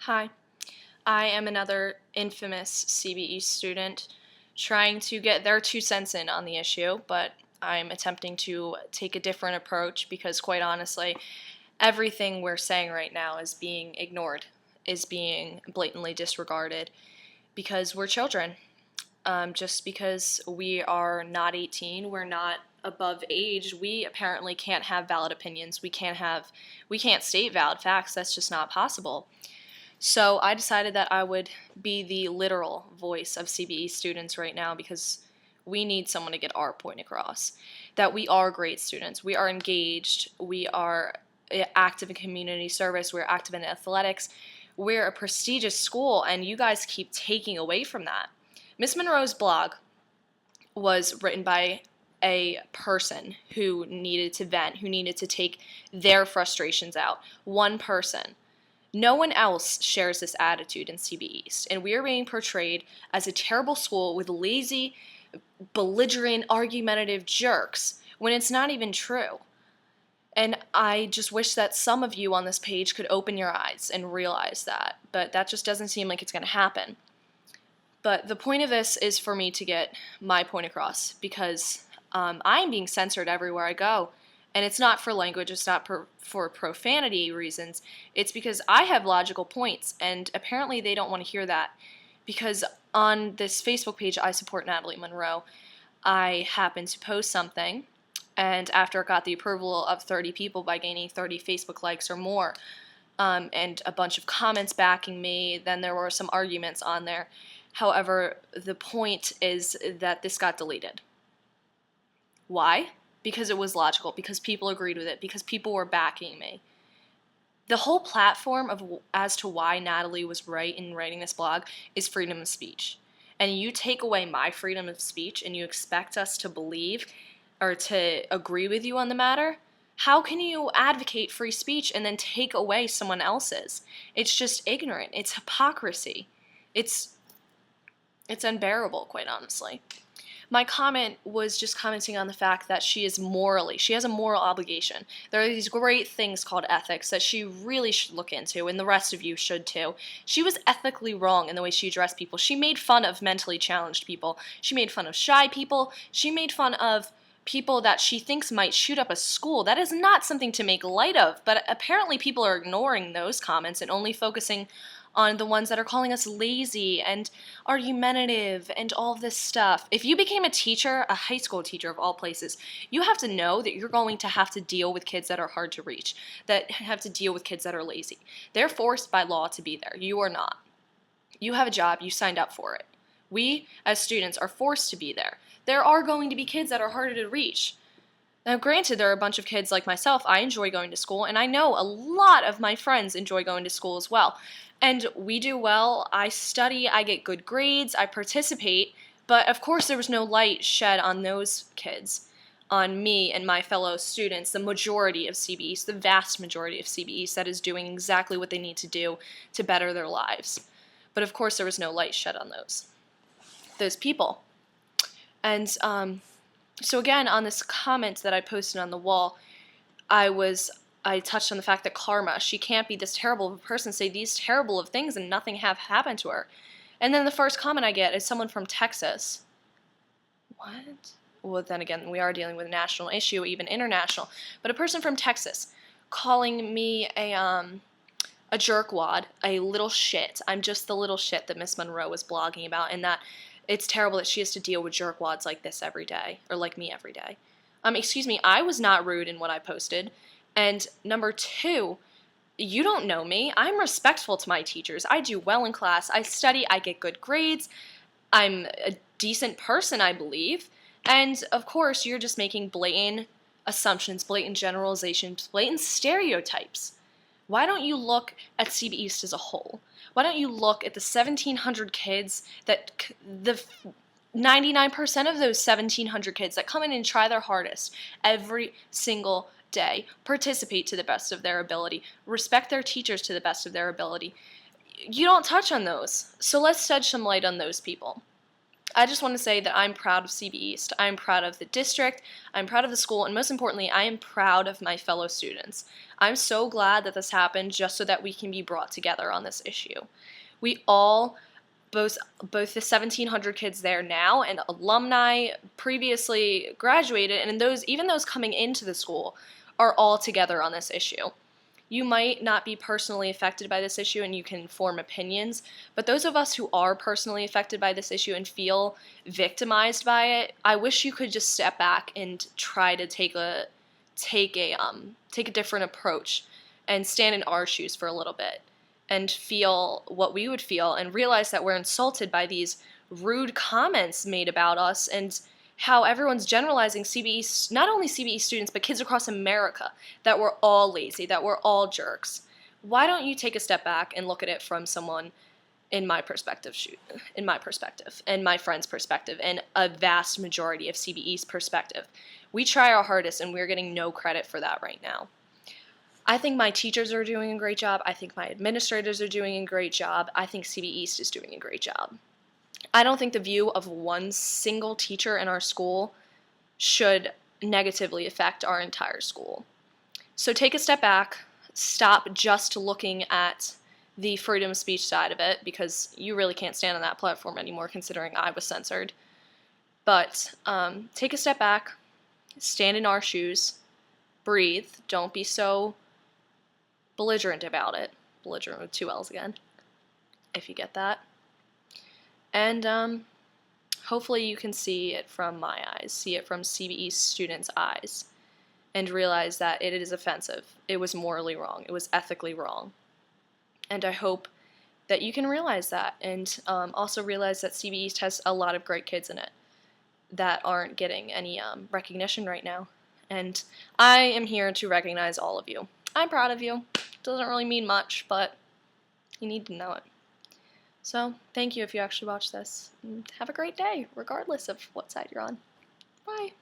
Hi, I am another infamous CBE student trying to get their 2 cents in on the issue, but I'm attempting to take a different approach because, quite honestly, everything we're saying right now is being ignored, is being blatantly disregarded because we're children. Just because we are not 18, we're not above age, we apparently can't have valid opinions. We can't state valid facts. That's just not possible. So I decided that I would be the literal voice of CBE students right now because we need someone to get our point across. That we are great students. We are engaged. We are active in community service. We're active in athletics. We're a prestigious school, and you guys keep taking away from that. Miss Munroe's blog was written by a person who needed to vent, who needed to take their frustrations out. One person. No one else shares this attitude in CB East, and we are being portrayed as a terrible school with lazy, belligerent, argumentative jerks when it's not even true. And I just wish that some of you on this page could open your eyes and realize that, but that just doesn't seem like it's going to happen. But the point of this is for me to get my point across because I'm being censored everywhere I go. And it's not for language, it's not for profanity reasons. It's because I have logical points, and apparently they don't want to hear that. Because on this Facebook page, I support Natalie Munroe, I happened to post something, and after it got the approval of 30 people by gaining 30 Facebook likes or more, and a bunch of comments backing me, then there were some arguments on there. However, the point is that this got deleted. Why? Because it was logical, because people agreed with it, because people were backing me. The whole platform as to why Natalie was right in writing this blog is freedom of speech. And you take away my freedom of speech and you expect us to believe or to agree with you on the matter? How can you advocate free speech and then take away someone else's? It's just ignorant. It's hypocrisy. It's unbearable, quite honestly. My comment was just commenting on the fact that she has a moral obligation. There are these great things called ethics that she really should look into, and the rest of you should too. She was ethically wrong in the way she addressed people. She made fun of mentally challenged people. She made fun of shy people. She made fun of people that she thinks might shoot up a school. That is not something to make light of, but apparently people are ignoring those comments and only focusing on the ones that are calling us lazy and argumentative and all this stuff. If you became a teacher, a high school teacher of all places, you have to know that you're going to have to deal with kids that are hard to reach, that have to deal with kids that are lazy. They're forced by law to be there. You are not. You have a job. You signed up for it. We, as students, are forced to be there. There are going to be kids that are harder to reach. Now, granted, there are a bunch of kids like myself. I enjoy going to school, and I know a lot of my friends enjoy going to school as well. And we do well. I study, I get good grades, I participate, but of course there was no light shed on those kids, on me and my fellow students, the majority of CBEs, the vast majority of CBEs that is doing exactly what they need to do to better their lives. But of course there was no light shed on those people. And so again, on this comment that I posted on the wall, I touched on the fact that karma, she can't be this terrible of a person, say these terrible of things and nothing have happened to her. And then the first comment I get is someone from Texas. What? Well, then again, we are dealing with a national issue, even international. But a person from Texas calling me a jerkwad, a little shit. I'm just the little shit that Miss Munroe was blogging about, and that it's terrible that she has to deal with jerkwads like this every day, or like me every day. Excuse me, I was not rude in what I posted. And number two, you don't know me. I'm respectful to my teachers. I do well in class. I study. I get good grades. I'm a decent person, I believe. And of course, you're just making blatant assumptions, blatant generalizations, blatant stereotypes. Why don't you look at CB East as a whole? Why don't you look at the 1,700 kids that the 99% of those 1,700 kids that come in and try their hardest every single day, participate to the best of their ability, respect their teachers to the best of their ability. You don't touch on those. So let's shed some light on those people. I just want to say that I'm proud of CB East. I'm proud of the district, I'm proud of the school, and most importantly, I am proud of my fellow students. I'm so glad that this happened just so that we can be brought together on this issue. We all, both the 1,700 kids there now and alumni previously graduated, and even those coming into the school, are all together on this issue. You might not be personally affected by this issue and you can form opinions, but those of us who are personally affected by this issue and feel victimized by it, I wish you could just step back and try to take a different approach and stand in our shoes for a little bit and feel what we would feel and realize that we're insulted by these rude comments made about us and how everyone's generalizing CBE, not only CBE students, but kids across America, that we're all lazy, that we're all jerks. Why don't you take a step back and look at it from someone in my perspective, and my friend's perspective, and a vast majority of CBE's perspective? We try our hardest, and we're getting no credit for that right now. I think my teachers are doing a great job. I think my administrators are doing a great job. I think CB East is doing a great job. I don't think the view of one single teacher in our school should negatively affect our entire school. So take a step back, stop just looking at the freedom of speech side of it, because you really can't stand on that platform anymore considering I was censored. But take a step back, stand in our shoes, breathe, don't be so belligerent about it. Belligerent with 2 L's again, if you get that. And hopefully you can see it from my eyes, see it from CBE students' eyes, and realize that it is offensive. It was morally wrong. It was ethically wrong. And I hope that you can realize that, and also realize that CBE East has a lot of great kids in it that aren't getting any recognition right now. And I am here to recognize all of you. I'm proud of you. Doesn't really mean much, but you need to know it. So, thank you if you actually watch this. And have a great day, regardless of what side you're on. Bye.